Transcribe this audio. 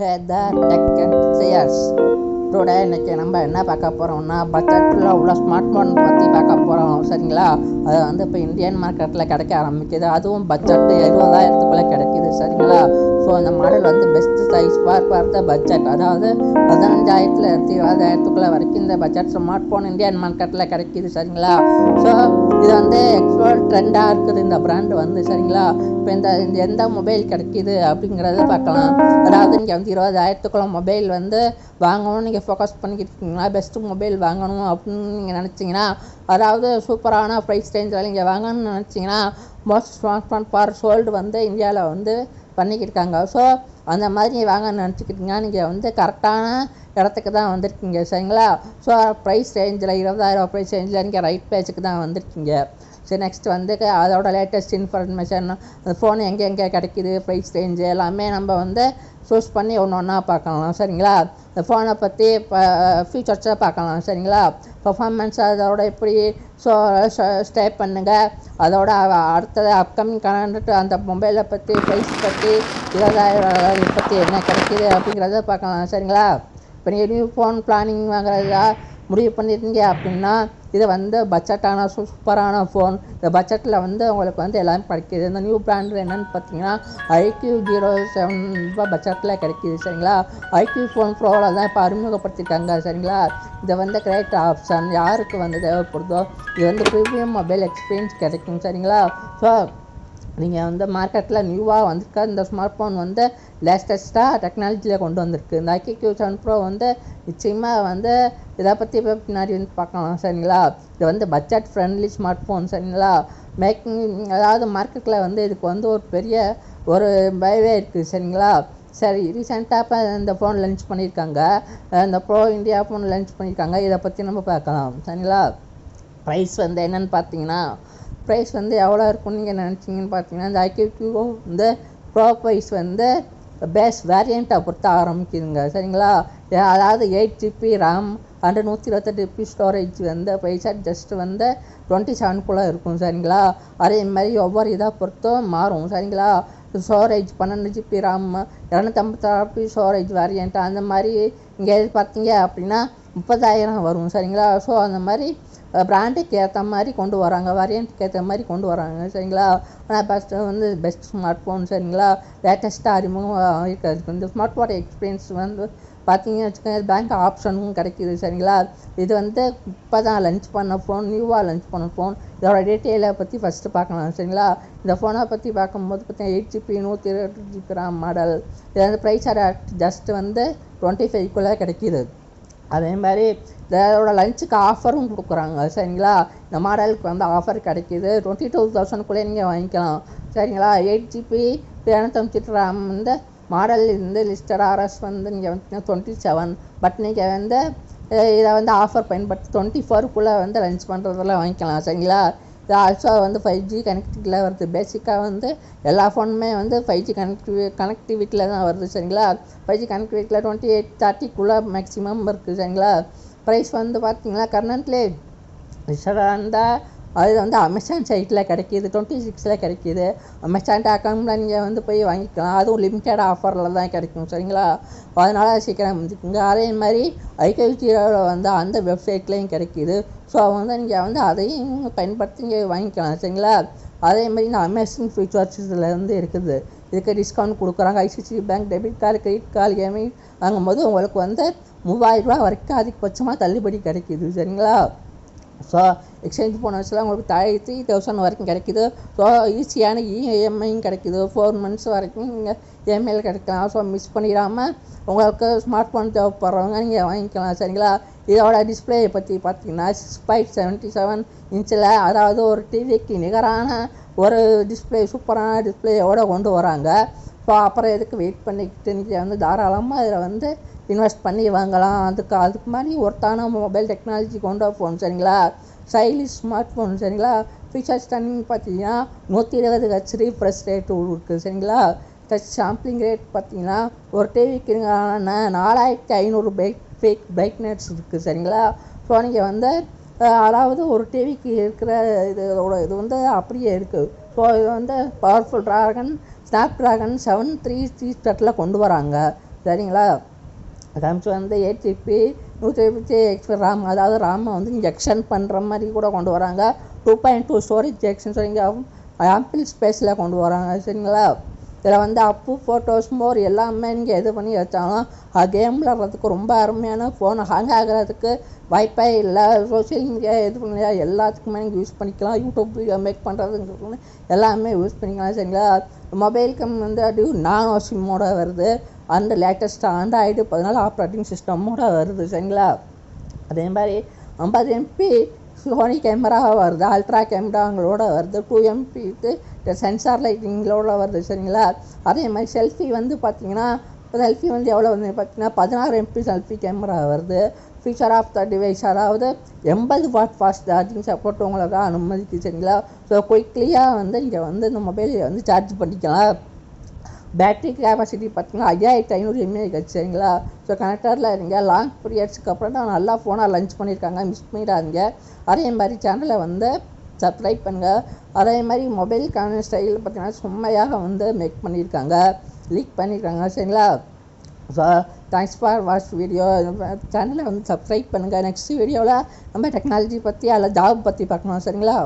Heather Tech Enthusiasts. Today இன்றைக்கி நம்ம என்ன பார்க்க போகிறோம்னா பட்ஜெட்டில் உள்ள ஸ்மார்ட் ஃபோன் பற்றி பார்க்க போகிறோம். சரிங்களா, அது வந்து இப்போ இந்தியன் மார்க்கெட்டில் கிடைக்க ஆரம்பிக்குது. அதுவும் பட்ஜெட்டு 70,000க்குள்ளே கிடைக்கிது. சரிங்களா, ஸோ இந்த மாடல் வந்து best size for the budget, அதாவது 15,000 20,000க்குள்ளே வரைக்கும் இந்த பட்ஜெட் ஸ்மார்ட் ஃபோன் இந்தியன் மார்க்கெட்டில் கிடைக்கிது. சரிங்களா, ஸோ இது வந்து எக்ஸ்போர்ட் ட்ரெண்டாக இருக்குது இந்த பிராண்டு வந்து. சரிங்களா, இப்போ இந்த எந்த மொபைல் கிடைக்கிது அப்படிங்கிறத பார்க்கலாம். அதாவது நீங்கள் வந்து 20,000க்குள்ள மொபைல் வந்து வாங்கணும்னு நீங்கள் ஃபோக்கஸ் பண்ணிக்கிட்டு இருக்கீங்களா, பெஸ்ட்டு மொபைல் வாங்கணும் அப்படின்னு நீங்கள் நினச்சிங்கன்னா, அதாவது சூப்பரான ப்ரைஸ் ரேஞ்சில் நீங்கள் வாங்கணும்னு நினச்சிங்கன்னா most smart phone for sold வந்து இந்தியாவில் வந்து பண்ணிக்கிட்டு இருக்காங்க. ஸோ அந்த மாதிரி வாங்கன்னு நினச்சிக்கிட்டிங்கன்னா நீங்கள் வந்து கரெக்டான இடத்துக்கு தான் வந்திருக்கீங்க. சரிங்களா, ஸோ ப்ரைஸ் ரேஞ்சில் 20,000 ப்ரைஸ் ரேஞ்சில் நீங்கள் ரைட் பிளேஸுக்கு தான் வந்திருக்கீங்க. சரி, நெக்ஸ்ட் வந்து அதோட லேட்டஸ்ட் இன்ஃபர்மேஷன், அந்த ஃபோன் எங்கே கிடைக்கிது, ப்ரைஸ் ரேஞ்சு எல்லாமே நம்ம வந்து சூஸ் பண்ணி ஒன்று ஒன்றா பார்க்கலாம். சரிங்களா, இந்த ஃபோனை பற்றி இப்போ ஃபீச்சர்ஸாக பார்க்கலாம். சரிங்களா, பர்ஃபார்மன்ஸ் அதோட எப்படி ஸ்டே பண்ணுங்கள், அதோட அடுத்தது அப்கமிங் கனெக்ட் அந்த மொபைலை பற்றி ப்ரைஸ் பற்றி 20,000 பற்றி என்ன கிடைக்கிது அப்படிங்கிறத பார்க்கலாம். சரிங்களா, இப்போ நீங்கள் நியூ ஃபோன் பிளானிங் வாங்குறதா முடிவு பண்ணியிருந்தீங்க அப்படின்னா இது வந்து பட்ஜெட்டான சூப்பரான ஃபோன். இந்த பட்ஜெட்டில் வந்து உங்களுக்கு வந்து எல்லாமே கிடைக்கிது. இந்த நியூ பிராண்ட் என்னென்னு பார்த்தீங்கன்னா iQOO 07 பட்ஜெட்டில் கிடைக்கிது. சரிங்களா, iQOO ஃபோன் ப்ரோவில் தான் இப்போ அறிமுகப்படுத்திட்டாங்க. சரிங்களா, இதை வந்து கிரேட் ஆப்ஷன் யாருக்கு வந்து தேவைப்படுதோ இது வந்து ப்ரீமியம் மொபைல் எக்ஸ்பீரியன்ஸ் கிடைக்கும். சரிங்களா, ஸோ நீங்கள் வந்து மார்க்கெட்டில் நியூவாக வந்திருக்க இந்த ஸ்மார்ட் ஃபோன் வந்து லேட்டஸ்ட்டாக டெக்னாலஜியில் கொண்டு வந்திருக்கு. இந்த iQOO 7 ப்ரோ வந்து நிச்சயமாக வந்து இதை பற்றி பின்னாடி வந்து பார்க்கலாம். சரிங்களா, இது வந்து பட்ஜெட் ஃப்ரெண்ட்லி ஸ்மார்ட் ஃபோன். சரிங்களா, அதாவது மார்க்கெட்டில் வந்து இதுக்கு வந்து ஒரு பெரிய ஒரு பயவே இருக்குது. சரிங்களா, சரி, ரீசெண்டாக இப்போ இந்த ஃபோன் லான்ச் பண்ணியிருக்காங்க, இந்த ப்ரோ இந்தியா ஃபோன் லான்ச் பண்ணியிருக்காங்க. இதை பற்றி நம்ம பார்க்கலாம். சரிங்களா, ப்ரைஸ் வந்து என்னென்னு பார்த்தீங்கன்னா ப்ரைஸ் வந்து எவ்வளோ இருக்குன்னு நீங்கள் நினச்சிங்கன்னு பார்த்தீங்கன்னா இந்த iQOO வந்து ப்ரோ ப்ரைஸ் வந்து பேஸ் வேரியண்ட்டை பொறுத்த ஆரம்பிக்குதுங்க. சரிங்களா, அதாவது 8GB RAM and 128GB storage வந்து ப்ரைஸாக ஜஸ்ட் வந்து 27க்குள்ளே இருக்கும். சரிங்களா, அதே மாதிரி ஒவ்வொரு இதாக பொறுத்தும் மாறும். சரிங்களா, storage 12GB RAM 256GB storage variant அந்த மாதிரி இங்கே பார்த்தீங்க அப்படின்னா 30,000 வரும். சரிங்களா, ஸோ அந்த மாதிரி பிராண்டுக்கு ஏற்ற மாதிரி கொண்டு வராங்க, வேரியண்ட்டுக்கு ஏற்ற மாதிரி கொண்டு வராங்க. சரிங்களா, ஆனால் ஃபஸ்ட்டு வந்து பெஸ்ட் ஸ்மார்ட் ஃபோன். சரிங்களா, லேட்டஸ்ட்டாக அறிமுகம் இருக்கிறது இந்த ஸ்மார்ட் ஃபோன் எக்ஸ்பீரியன்ஸ் வந்து பார்த்தீங்கன்னு வச்சுக்கோங்க, பேங்க் ஆப்ஷனும் கிடைக்கிது. சரிங்களா, இது வந்து இப்போ தான் லன்ச் பண்ண ஃபோன், நியூவாக லன்ச் பண்ண ஃபோன். இதோட டீட்டெயிலை பற்றி ஃபஸ்ட்டு பார்க்கலாம். சரிங்களா, இந்த ஃபோனை பற்றி பார்க்கும்போது பார்த்தீங்கன்னா 8GB 128GB RAM மாடல். இது வந்து ப்ரைஸ் ஜஸ்ட் வந்து 25க்குள்ளே கிடைக்கிது. அதே மாதிரி இதோட லஞ்சுக்கு ஆஃபரும் கொடுக்குறாங்க. சரிங்களா, இந்த மாடலுக்கு வந்து ஆஃபர் கிடைக்கிது. 22,000க்குள்ளே நீங்கள் வாங்கிக்கலாம். சரிங்களா, 8GB 256 RAM வந்து மாடல் வந்து லிஸ்டட் RS வந்து நீங்கள் வந்து 27, பட் நீங்கள் வந்து இதை வந்து ஆஃபர் பயன்படுத்தி 24க்குள்ளே வந்து லன்ச் பண்ணுறதெல்லாம் வாங்கிக்கலாம். சரிங்களா, இது ஆல்சோ வந்து 5G கனெக்டிவிட்டியில் வருது. பேசிக்காக வந்து எல்லா ஃபோனுமே வந்து 5G கனெக்டிவிட்டியில் தான் வருது. சரிங்களா, 5G கனெக்டிவிட்டியில் 28-30க்குள்ளே மேக்ஸிமம் இருக்குது. சரிங்களா, ப்ரைஸ் வந்து பார்த்தீங்கன்னா கரண்ட்லி இருந்தால் அது வந்து அமேசான் சைட்டில் கிடைக்கிது, 26ல் கிடைக்கிது. அமேசான் அக்கௌண்ட்டில் நீங்கள் வந்து போய் வாங்கிக்கலாம். அதுவும் லிமிட்டட் ஆஃபரில் தான் கிடைக்கும். சரிங்களா, அதனால் சீக்கிரம் வந்துக்குங்க. அதே மாதிரி iQOO வந்து அந்த வெப்சைட்லேயும் கிடைக்கிது. ஸோ வந்து நீங்கள் வந்து அதையும் பயன்படுத்தி நீங்கள் வாங்கிக்கலாம். சரிங்களா, அதே மாதிரி இந்த அமேசிங் ஃபீச்சர்ஸ் இதில் வந்து இருக்குது. இதுக்கு டிஸ்கவுண்ட் கொடுக்குறாங்க. ICC bank debit card, credit card, gaming வாங்கும்போது உங்களுக்கு வந்து 3,000 வரைக்கும் அதிகபட்சமாக தள்ளுபடி கிடைக்கிது. சரிங்களா, ஸோ எக்ஸ்சேஞ்ச் போனஸ்லாம் உங்களுக்கு 3,000 வரைக்கும் கிடைக்கிது. ஸோ ஈஸியான இஎம்ஐயும் கிடைக்கிது. 4 months வரைக்கும் நீங்கள் இஎம்ஐயில் கிடைக்கலாம். ஸோ மிஸ் பண்ணிடாமல் உங்களுக்கு ஸ்மார்ட் ஃபோன் தேவைப்படுறவங்க நீங்கள் வாங்கிக்கலாம். சரிங்களா, இதோட டிஸ்பிளே பற்றி பார்த்தீங்கன்னா 6.77 இன்ச்சில், அதாவது ஒரு டிவிக்கு நிகரான ஒரு டிஸ்பிளே, சூப்பரான டிஸ்பிளேயோட கொண்டு வராங்க. ஸோ அப்புறம் எதுக்கு வெயிட் பண்ணிக்கிட்டு நீங்கள் வந்து தாராளமாக இதில் வந்து இன்வெஸ்ட் பண்ணி வாங்கலாம். அதுக்கு மாதிரி ஒருத்தான மொபைல் டெக்னாலஜி கொண்ட ஃபோன். சரிங்களா, ஸ்டைலிஷ் ஸ்மார்ட் ஃபோன். சரிங்களா, ஃபீச்சர்ஸ் தண்ணின்னு பார்த்தீங்கன்னா 120 Hz ரீஃப்ரெஷ் ரேட் இருக்குது. சரிங்களா, டச் சாம்பிளிங் ரேட் பார்த்தீங்கன்னா ஒரு டிவிக்கு 4,500 பிரைட்னஸ் இருக்குது. சரிங்களா, ஸோ நீங்கள் வந்து அதாவது ஒரு டிவிக்கு இருக்கிற இது வந்து அப்படியே இருக்குது. ஸோ இது வந்து பவர்ஃபுல் ஸ்னாப்ட்ராகன் 7 3 கொண்டு வராங்க. சரிங்களா. ரேம்ஸ் வந்து 8GB 128 எக்ஸ்பி RAM, அதாவது ராமை வந்து இங்கே எக்ஸ்டெண்ட் பண்ணுற மாதிரி கூட கொண்டு வராங்க. 2.2 ஸ்டோரேஜ் எக்ஸ்டென்ஷன் சரிங்க ஆம்பிள் ஸ்பேஸில் கொண்டு வராங்க சரிங்களா. இதில் வந்து அப்பு ஃபோட்டோஸ் மோர் எல்லாமே நீங்கள் இது பண்ணி வச்சாலும் கேம் விளாட்றதுக்கு ரொம்ப அருமையான ஃபோன். ஹேங் ஆகிறதுக்கு வாய்ப்பே இல்லை. சோஷியல் மீடியா இது பண்ணி எல்லாத்துக்குமே நீங்கள் யூஸ் பண்ணிக்கலாம். யூடியூப் வீடியோ மேக் பண்ணுறதுக்கு எல்லாமே யூஸ் பண்ணிக்கலாம் சரிங்களா. மொபைலுக்கு வந்து அது நானோ சிம்மோட வருது. அந்த லேட்டஸ்ட்டாக ஆண்ட்ராய்டு 14 ஆப்ரேட்டிங் சிஸ்டமோட வருது சரிங்களா. அதே மாதிரி 50 MP சோனி கேமரா வருது. அல்ட்ரா கேமராங்களோட வருது. 2MP சென்சார் லைட்டிங்களோட வருது சரிங்களா. அதே மாதிரி செல்ஃபி வந்து பார்த்தீங்கன்னா செல்ஃபி வந்து எவ்வளோ வந்து பார்த்தீங்கன்னா 16 MP செல்ஃபி கேமரா வருது. ஃபீச்சர் ஆஃப் த டிவைஸ், அதாவது 80 வாட் ஃபாஸ்ட் சார்ஜிங் சப்போர்ட் உங்களுக்கு அனுமதிக்கு சரிங்களா. ஸோ குயிக்லியாக வந்து இங்கே வந்து இந்த மொபைலை வந்து சார்ஜ் பண்ணிக்கலாம். பேட்டரி கெப்பாசிட்டி பார்த்தீங்கன்னா 5500 mAh சரிங்களா. ஸோ கனெக்டரில் இருங்க. லாங் பீரியட்ஸ்க்கு அப்புறம் தான் நல்லா ஃபோனாக லான்ச் பண்ணியிருக்காங்க. மிஸ் பண்ணிடாதீங்க. அதே மாதிரி சேனலை வந்து சப்ஸ்கிரைப் பண்ணுங்கள். அதே மாதிரி மொபைலுக்கான ஸ்டைல் பார்த்தீங்கன்னா செம்மையாக வந்து மேக் பண்ணியிருக்காங்க, லீக் பண்ணியிருக்காங்க சரிங்களா. So thanks for watch video. சேனலை வந்து சப்ஸ்கிரைப் பண்ணுங்கள். நெக்ஸ்ட் வீடியோவில் நம்ம டெக்னாலஜி பற்றி அல்ல ஜாப் பற்றி பார்க்கணும் சரிங்களா.